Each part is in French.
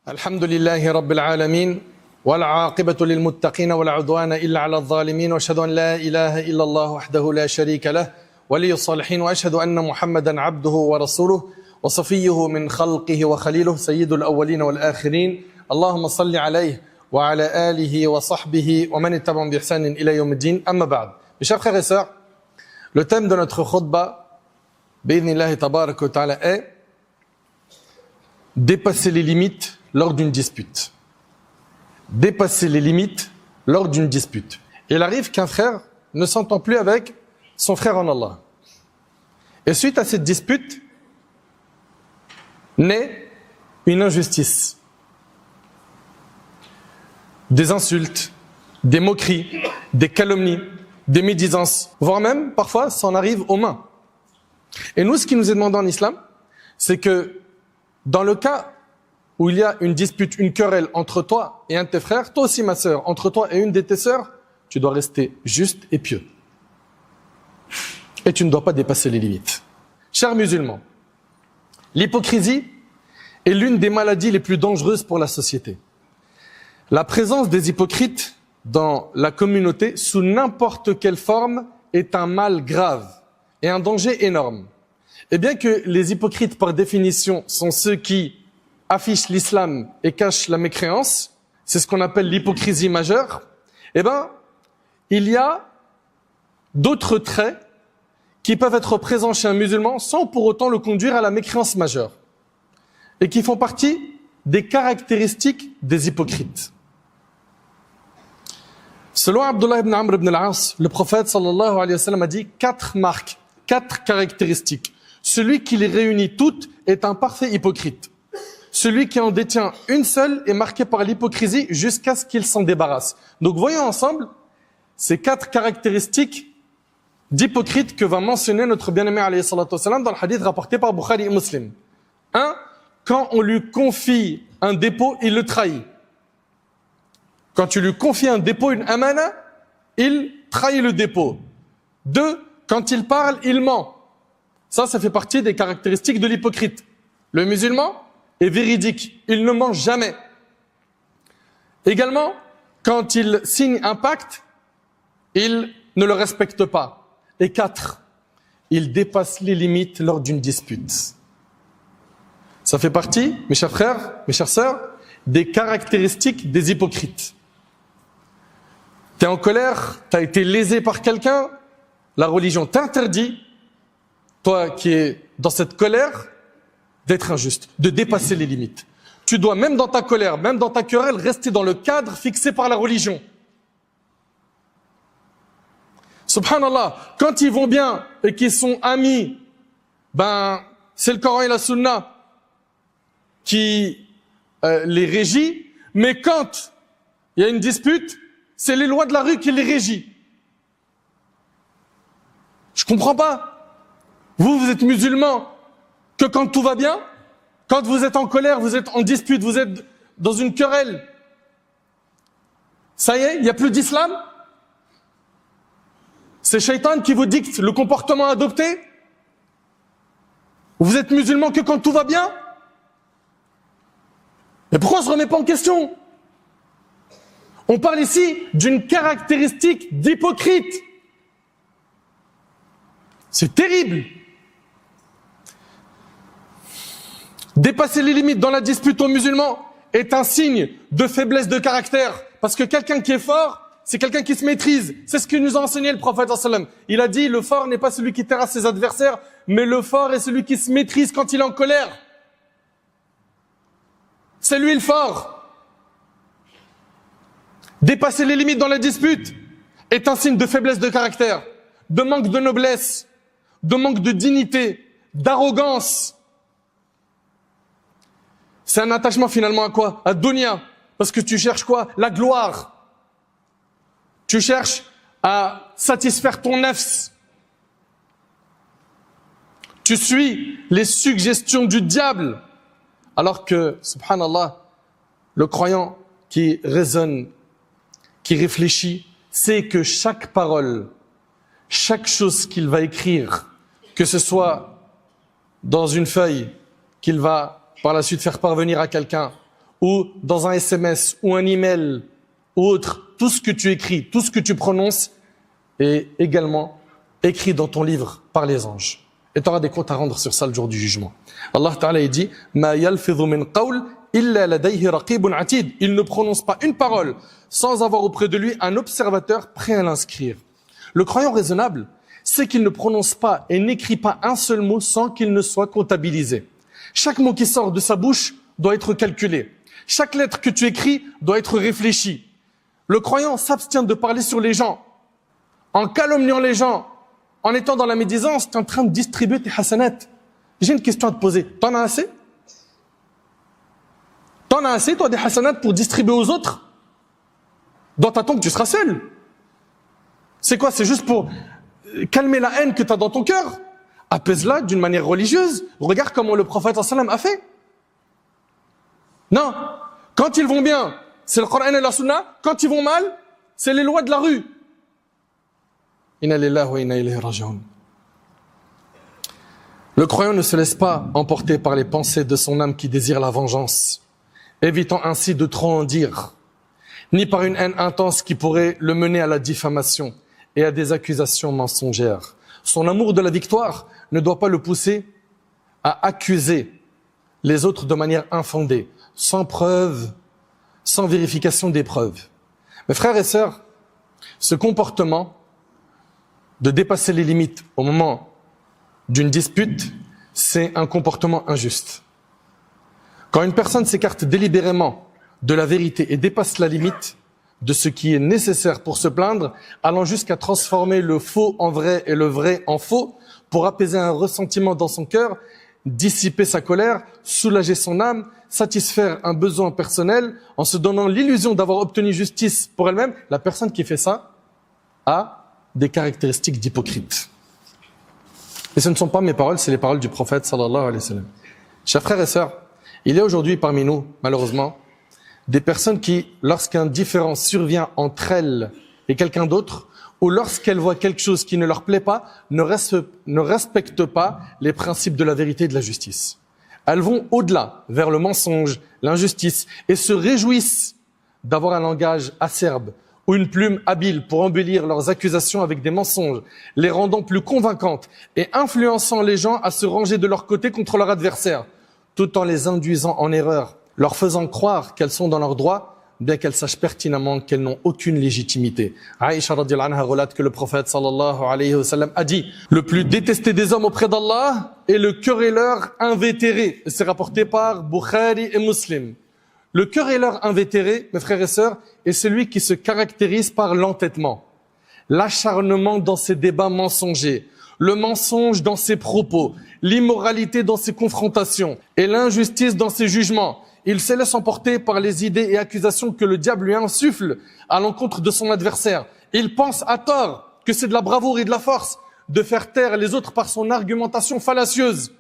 الحمد لله رب العالمين والعاقبة للمتقين ولا عدوان إلا على الظالمين وأشهد أن لا إله إلا الله وحده لا شريك له ولي الصالحين وأشهد أن محمدا عبده ورسوله وصفيه من خلقه وخليله سيد الأولين والآخرين اللهم صل عليه وعلى آله وصحبه ومن اتبعهم بإحسان إلى يوم الدين أما بعد. Mes chers frères et sœurs, le thème de notre khutbah بإذن tabarak wa ta'ala est dépasser les limites lors d'une dispute. Dépasser les limites lors d'une dispute. Il arrive qu'un frère ne s'entend plus avec son frère en Allah. Et suite à cette dispute, naît une injustice. Des insultes, des moqueries, des calomnies, des médisances, voire même, parfois, ça en arrive aux mains. Et nous, ce qui nous est demandé en islam, c'est que dans le cas où il y a une dispute, une querelle entre toi et un de tes frères, toi aussi ma sœur, entre toi et une de tes sœurs, tu dois rester juste et pieux. Et tu ne dois pas dépasser les limites. Chers musulmans, l'hypocrisie est l'une des maladies les plus dangereuses pour la société. La présence des hypocrites dans la communauté, sous n'importe quelle forme, est un mal grave et un danger énorme. Et bien que les hypocrites, par définition, sont ceux qui affichent l'islam et cachent la mécréance, c'est ce qu'on appelle l'hypocrisie majeure, eh ben, il y a d'autres traits qui peuvent être présents chez un musulman sans pour autant le conduire à la mécréance majeure et qui font partie des caractéristiques des hypocrites. Selon Abdullah ibn Amr ibn al-As, le prophète sallallahu alayhi wa sallam a dit 4 marques, 4 caractéristiques. Celui qui les réunit toutes est un parfait hypocrite. Celui qui en détient une seule est marqué par l'hypocrisie jusqu'à ce qu'il s'en débarrasse. Donc voyons ensemble ces 4 caractéristiques d'hypocrite que va mentionner notre bien-aimé alayhi salatu wassalam dans le hadith rapporté par Bukhari et Muslim. 1. Quand on lui confie un dépôt, il le trahit. Quand tu lui confies un dépôt, une amana, il trahit le dépôt. 2. Quand il parle, il ment. Ça fait partie des caractéristiques de l'hypocrite. Le musulman est véridique, il ne ment jamais. Également, quand il signe un pacte, il ne le respecte pas. Et 4, il dépasse les limites lors d'une dispute. Ça fait partie, mes chers frères, mes chères sœurs, des caractéristiques des hypocrites. Tu es en colère, tu as été lésé par quelqu'un, la religion t'interdit, toi qui es dans cette colère, d'être injuste, de dépasser les limites. Tu dois, même dans ta colère, même dans ta querelle, rester dans le cadre fixé par la religion. Subhanallah, quand ils vont bien et qu'ils sont amis, c'est le Coran et la Sunna qui les régit, mais quand il y a une dispute, c'est les lois de la rue qui les régit. Je comprends pas. Vous êtes musulmans que quand tout va bien, quand vous êtes en colère, vous êtes en dispute, vous êtes dans une querelle, ça y est, il n'y a plus d'islam. C'est Shaitan qui vous dicte le comportement à adopter. Vous êtes musulmans que quand tout va bien. Mais pourquoi on ne se remet pas en question? On parle ici d'une caractéristique d'hypocrite. C'est terrible. Dépasser les limites dans la dispute aux musulmans est un signe de faiblesse de caractère. Parce que quelqu'un qui est fort, c'est quelqu'un qui se maîtrise. C'est ce que nous a enseigné le prophète sallallahu alayhi wa sallam. Il a dit, le fort n'est pas celui qui terrasse ses adversaires, mais le fort est celui qui se maîtrise quand il est en colère. C'est lui le fort. Dépasser les limites dans la dispute est un signe de faiblesse de caractère, de manque de noblesse, de manque de dignité, d'arrogance. C'est un attachement finalement à quoi? À dunya. Parce que tu cherches quoi? La gloire. Tu cherches à satisfaire ton nafs. Tu suis les suggestions du diable. Alors que, subhanallah, le croyant qui raisonne, qui réfléchit, sait que chaque parole, chaque chose qu'il va écrire, que ce soit dans une feuille qu'il va par la suite faire parvenir à quelqu'un, ou dans un SMS ou un email ou autre, tout ce que tu écris, tout ce que tu prononces est également écrit dans ton livre par les anges. Et tu auras des comptes à rendre sur ça le jour du jugement. Allah Ta'ala dit « Ma yalfidhu min qawl illa ladayhi raqibun atid » Il ne prononce pas une parole sans avoir auprès de lui un observateur prêt à l'inscrire. Le croyant raisonnable, c'est qu'il ne prononce pas et n'écrit pas un seul mot sans qu'il ne soit comptabilisé. Chaque mot qui sort de sa bouche doit être calculé. Chaque lettre que tu écris doit être réfléchie. Le croyant s'abstient de parler sur les gens. En calomniant les gens, en étant dans la médisance, tu es en train de distribuer tes hasanat. J'ai une question à te poser. T'en as assez? T'en as assez, toi, des hasanat pour distribuer aux autres? Dans ta tombe, tu seras seul. C'est quoi? C'est juste pour calmer la haine que tu as dans ton cœur? Apaise-la d'une manière religieuse. Regarde comment le prophète sallam a fait. Non. Quand ils vont bien, c'est le Coran et la Sunna. Quand ils vont mal, c'est les lois de la rue. Inna lillahi wa inna ilayhi raji'un. Le croyant ne se laisse pas emporter par les pensées de son âme qui désire la vengeance, évitant ainsi de trop en dire, ni par une haine intense qui pourrait le mener à la diffamation et à des accusations mensongères. Son amour de la victoire ne doit pas le pousser à accuser les autres de manière infondée, sans preuve, sans vérification des preuves. Mes frères et sœurs, ce comportement de dépasser les limites au moment d'une dispute, c'est un comportement injuste. Quand une personne s'écarte délibérément de la vérité et dépasse la limite de ce qui est nécessaire pour se plaindre, allant jusqu'à transformer le faux en vrai et le vrai en faux, pour apaiser un ressentiment dans son cœur, dissiper sa colère, soulager son âme, satisfaire un besoin personnel, en se donnant l'illusion d'avoir obtenu justice pour elle-même, la personne qui fait ça a des caractéristiques d'hypocrite. Et ce ne sont pas mes paroles, c'est les paroles du prophète sallallahu alayhi wa sallam. Chers frères et sœurs, il y a aujourd'hui parmi nous, malheureusement, des personnes qui, lorsqu'un différend survient entre elles et quelqu'un d'autre, ou lorsqu'elles voient quelque chose qui ne leur plaît pas, ne respectent pas les principes de la vérité et de la justice. Elles vont au-delà, vers le mensonge, l'injustice, et se réjouissent d'avoir un langage acerbe ou une plume habile pour embellir leurs accusations avec des mensonges, les rendant plus convaincantes et influençant les gens à se ranger de leur côté contre leur adversaire, tout en les induisant en erreur, leur faisant croire qu'elles sont dans leurs droits, bien qu'elles sachent pertinemment qu'elles n'ont aucune légitimité. Aïcha radhiyallahu anha relate que le prophète sallallahu alayhi wa sallam a dit « Le plus détesté des hommes auprès d'Allah est le querelleur invétéré ». C'est rapporté par Bukhari et Muslim. Le querelleur invétéré, mes frères et sœurs, est celui qui se caractérise par l'entêtement, l'acharnement dans ses débats mensongers, le mensonge dans ses propos, l'immoralité dans ses confrontations et l'injustice dans ses jugements. Il se laisse emporter par les idées et accusations que le diable lui insuffle à l'encontre de son adversaire. Il pense à tort que c'est de la bravoure et de la force de faire taire les autres par son argumentation fallacieuse,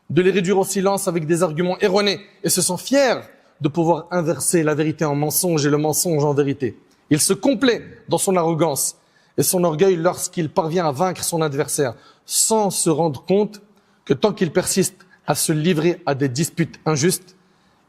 de les réduire au silence avec des arguments erronés, et se sent fier de pouvoir inverser la vérité en mensonge et le mensonge en vérité. Il se complaît dans son arrogance et son orgueil lorsqu'il parvient à vaincre son adversaire, sans se rendre compte que tant qu'il persiste à se livrer à des disputes injustes,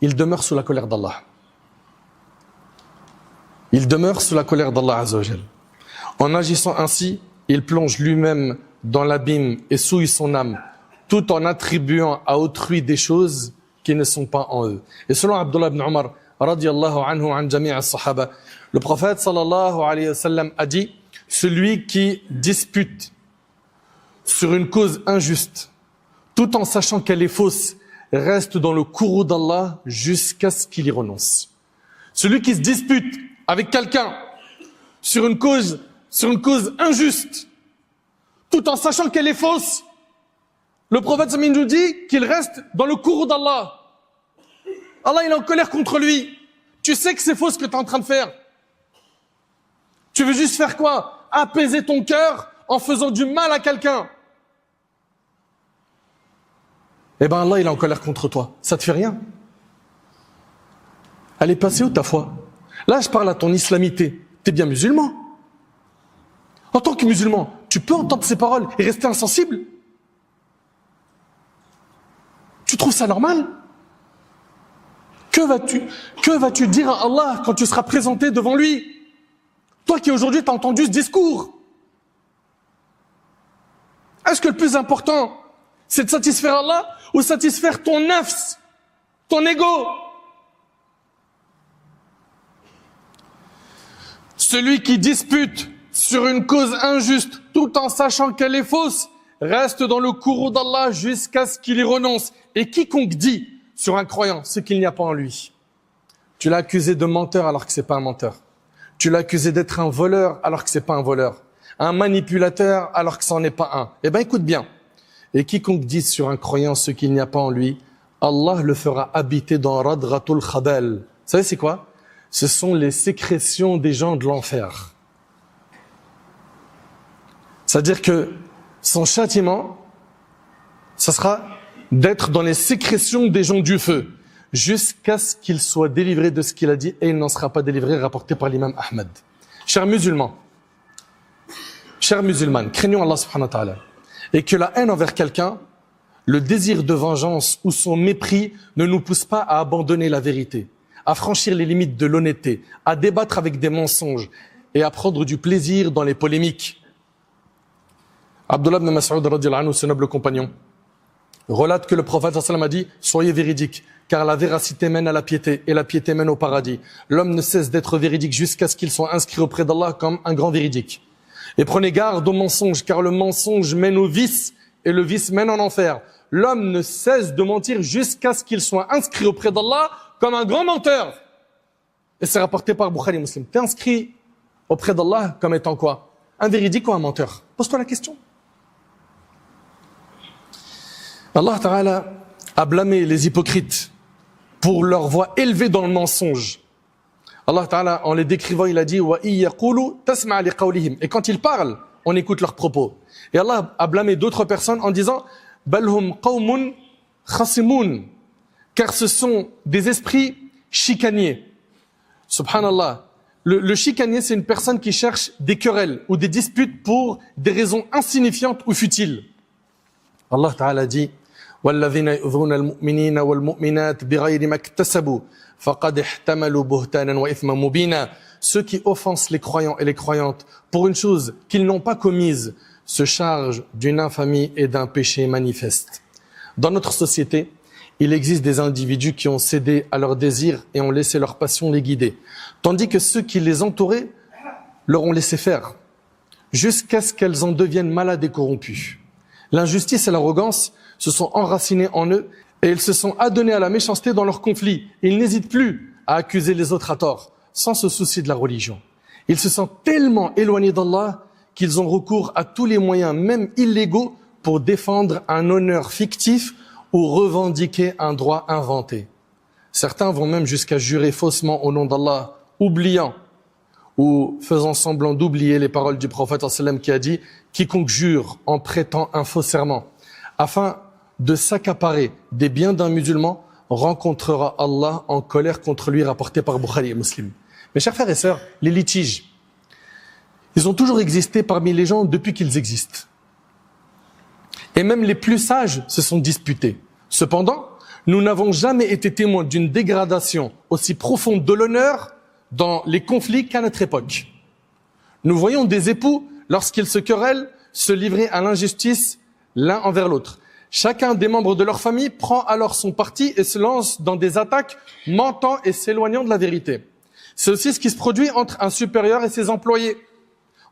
il demeure sous la colère d'Allah. Il demeure sous la colère d'Allah Azza wa Jal. En agissant ainsi, il plonge lui-même dans l'abîme et souille son âme, tout en attribuant à autrui des choses qui ne sont pas en eux. Et selon Abdullah ibn Umar, radiyallahu anhu an jami' as-sahaba, le prophète sallallahu alayhi wa sallam a dit, celui qui dispute sur une cause injuste, tout en sachant qu'elle est fausse, reste dans le courroux d'Allah jusqu'à ce qu'il y renonce. Celui qui se dispute avec quelqu'un sur une cause injuste, tout en sachant qu'elle est fausse, le prophète Samin nous dit qu'il reste dans le courroux d'Allah. Allah, il est en colère contre lui. Tu sais que c'est faux ce que tu es en train de faire. Tu veux juste faire quoi? Apaiser ton cœur en faisant du mal à quelqu'un. Eh ben Allah, il est en colère contre toi. Ça te fait rien. Elle est passée où ta foi? Là, je parle à ton islamité. T'es bien musulman. En tant que musulman, tu peux entendre ces paroles et rester insensible? Tu trouves ça normal? que vas-tu dire à Allah quand tu seras présenté devant lui? Toi qui aujourd'hui t'as entendu ce discours. Est-ce que le plus important, c'est de satisfaire Allah ou satisfaire ton nafs, ton ego? Celui qui dispute sur une cause injuste tout en sachant qu'elle est fausse reste dans le courroux d'Allah jusqu'à ce qu'il y renonce. Et quiconque dit sur un croyant ce qu'il n'y a pas en lui, tu l'as accusé de menteur alors que c'est pas un menteur. Tu l'as accusé d'être un voleur alors que c'est pas un voleur. Un manipulateur alors que c'en est pas un. Eh ben écoute bien. Et quiconque dit sur un croyant ce qu'il n'y a pas en lui, Allah le fera habiter dans Radratul Khabal. Vous savez c'est quoi? Ce sont les sécrétions des gens de l'enfer. C'est-à-dire que son châtiment, ça sera d'être dans les sécrétions des gens du feu, jusqu'à ce qu'il soit délivré de ce qu'il a dit, et il n'en sera pas délivré, rapporté par l'imam Ahmad. Chers musulmans, chères musulmanes, craignons Allah subhanahu wa ta'ala, et que la haine envers quelqu'un, le désir de vengeance ou son mépris ne nous pousse pas à abandonner la vérité, à franchir les limites de l'honnêteté, à débattre avec des mensonges et à prendre du plaisir dans les polémiques. Abdullah ibn Mas'ud radiyallahu anhu, ce noble compagnon, relate que le prophète sallallahu alayhi wa sallam a dit « Soyez véridiques, car la véracité mène à la piété, et la piété mène au paradis. L'homme ne cesse d'être véridique jusqu'à ce qu'il soit inscrit auprès d'Allah comme un grand véridique. Et prenez garde au mensonge, car le mensonge mène au vice, et le vice mène en enfer. L'homme ne cesse de mentir jusqu'à ce qu'il soit inscrit auprès d'Allah comme un grand menteur. » Et c'est rapporté par Bukhari Muslim. T'es inscrit auprès d'Allah comme étant quoi? Un véridique ou un menteur? Pose-toi la question. Allah Ta'ala a blâmé les hypocrites pour leur voix élevée dans le mensonge. Allah Ta'ala, en les décrivant, il a dit « Et quand ils parlent, on écoute leurs propos. Et Allah a blâmé d'autres personnes en disant « Balhum qawmun khasimun » car ce sont des esprits chicaniers. Subhanallah. Le chicanier, c'est une personne qui cherche des querelles ou des disputes pour des raisons insignifiantes ou futiles. Allah Ta'ala dit وَالَّذِينَ يُؤْذُونَ الْمُؤْمِنِينَ وَالْمُؤْمِنَاتِ بِغَيْرِ مَا اكْتَسَبُوا فَقَدِ احْتَمَلُوا بُهْتَانًا وَإِثْمًا مُبِينًا. Ceux qui offensent les croyants et les croyantes pour une chose qu'ils n'ont pas commise se chargent d'une infamie et d'un péché manifeste. Dans notre société, il existe des individus qui ont cédé à leurs désirs et ont laissé leur passion les guider, tandis que ceux qui les entouraient leur ont laissé faire, jusqu'à ce qu'elles en deviennent malades et corrompues. L'injustice et l'arrogance se sont enracinés en eux et ils se sont adonnés à la méchanceté dans leurs conflits. Ils n'hésitent plus à accuser les autres à tort, sans se soucier de la religion. Ils se sentent tellement éloignés d'Allah qu'ils ont recours à tous les moyens, même illégaux, pour défendre un honneur fictif ou revendiquer un droit inventé. Certains vont même jusqu'à jurer faussement au nom d'Allah, oubliant ou faisant semblant d'oublier les paroles du prophète sallam qui a dit « Quiconque jure en prêtant un faux serment, afin de s'accaparer des biens d'un musulman, rencontrera Allah en colère contre lui » rapporté par Bukhari et Muslim. Mes chers frères et sœurs, les litiges, ils ont toujours existé parmi les gens depuis qu'ils existent. Et même les plus sages se sont disputés. Cependant, nous n'avons jamais été témoins d'une dégradation aussi profonde de l'honneur dans les conflits qu'à notre époque. Nous voyons des époux, lorsqu'ils se querellent, se livrer à l'injustice l'un envers l'autre. Chacun des membres de leur famille prend alors son parti et se lance dans des attaques, mentant et s'éloignant de la vérité. C'est aussi ce qui se produit entre un supérieur et ses employés,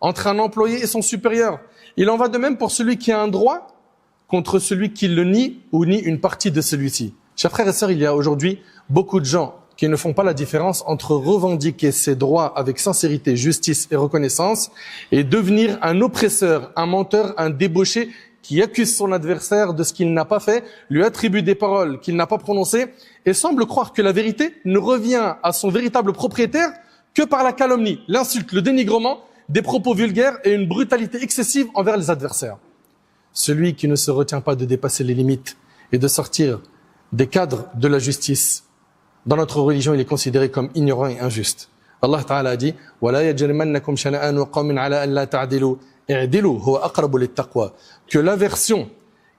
entre un employé et son supérieur. Il en va de même pour celui qui a un droit contre celui qui le nie ou nie une partie de celui-ci. Chers frères et sœurs, il y a aujourd'hui beaucoup de gens qui ne font pas la différence entre revendiquer ses droits avec sincérité, justice et reconnaissance et devenir un oppresseur, un menteur, un débauché qui accuse son adversaire de ce qu'il n'a pas fait, lui attribue des paroles qu'il n'a pas prononcées et semble croire que la vérité ne revient à son véritable propriétaire que par la calomnie, l'insulte, le dénigrement, des propos vulgaires et une brutalité excessive envers les adversaires. Celui qui ne se retient pas de dépasser les limites et de sortir des cadres de la justice, dans notre religion, il est considéré comme ignorant et injuste. Allah Ta'ala a dit وَلَا يَجْرِمَنَّكُمْ شَنَآنُ قَوْمٍ عَلَىٰ أَنْ لَا تَعْدِلُوا اعْدِلُوا هُوَ أَقْرَبُ لِلتَّقْوَى. Que l'aversion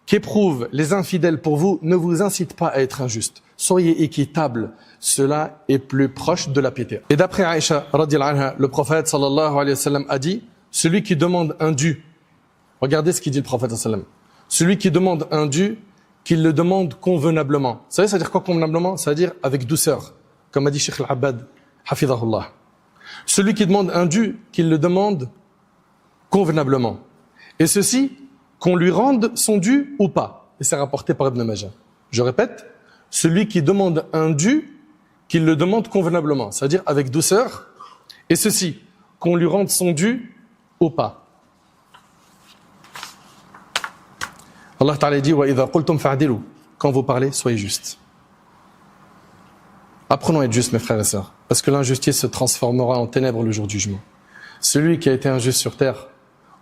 qu'éprouvent les infidèles pour vous ne vous incite pas à être injuste. Soyez équitable. Cela est plus proche de la piété. Et d'après Aïcha, radiyallahu anha, le prophète sallallahu alayhi wa sallam a dit, celui qui demande un dû, regardez ce qu'il dit le prophète sallallahu alayhi wa sallam, celui qui demande un dû, qu'il le demande convenablement. Vous savez, ça veut dire quoi convenablement? Ça veut dire avec douceur, comme a dit Cheikh Al-Abbad, hafidahullah. Celui qui demande un dû, qu'il le demande convenablement. Et ceci, qu'on lui rende son dû ou pas. Et c'est rapporté par Ibn Majah. Je répète, celui qui demande un dû, qu'il le demande convenablement, c'est-à-dire avec douceur. Et ceci, qu'on lui rende son dû ou pas. Allah Ta'ala dit, wa idha qultum fa'dilu. Quand vous parlez, soyez justes. Apprenons à être justes, mes frères et sœurs, parce que l'injustice se transformera en ténèbres le jour du jugement. Celui qui a été injuste sur terre,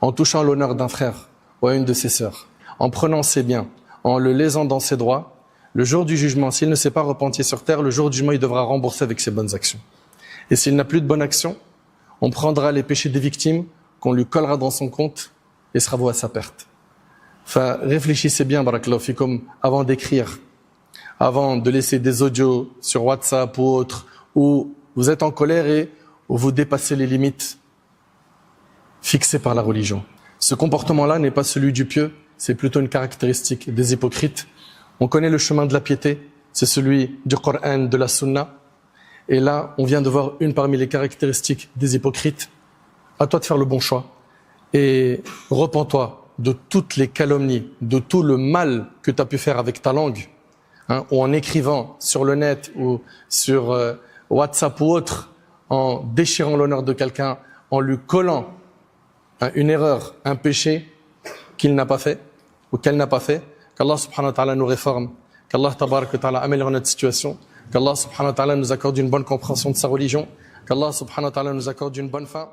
en touchant l'honneur d'un frère ou à une de ses sœurs, en prenant ses biens, en le lésant dans ses droits, le jour du jugement, s'il ne s'est pas repenti sur terre, le jour du jugement, il devra rembourser avec ses bonnes actions. Et s'il n'a plus de bonnes actions, on prendra les péchés des victimes, qu'on lui collera dans son compte, et sera voué à sa perte. Enfin, réfléchissez bien, barakallahu fikum, avant d'écrire, avant de laisser des audios sur WhatsApp ou autre, où vous êtes en colère et où vous dépassez les limites fixées par la religion. Ce comportement-là n'est pas celui du pieux, c'est plutôt une caractéristique des hypocrites. On connaît le chemin de la piété, c'est celui du Coran, de la Sunna. Et là, on vient de voir une parmi les caractéristiques des hypocrites. À toi de faire le bon choix. Et repens-toi de toutes les calomnies, de tout le mal que tu as pu faire avec ta langue, ou en écrivant sur le net ou sur WhatsApp ou autre, en déchirant l'honneur de quelqu'un, en lui collant une erreur, un péché qu'il n'a pas fait ou qu'elle n'a pas fait. Qu'Allah subhanahu wa ta'ala nous réforme, qu'Allah tabarak wa ta'ala améliore notre situation, qu'Allah subhanahu wa ta'ala nous accorde une bonne compréhension de sa religion, qu'Allah subhanahu wa ta'ala nous accorde une bonne fin.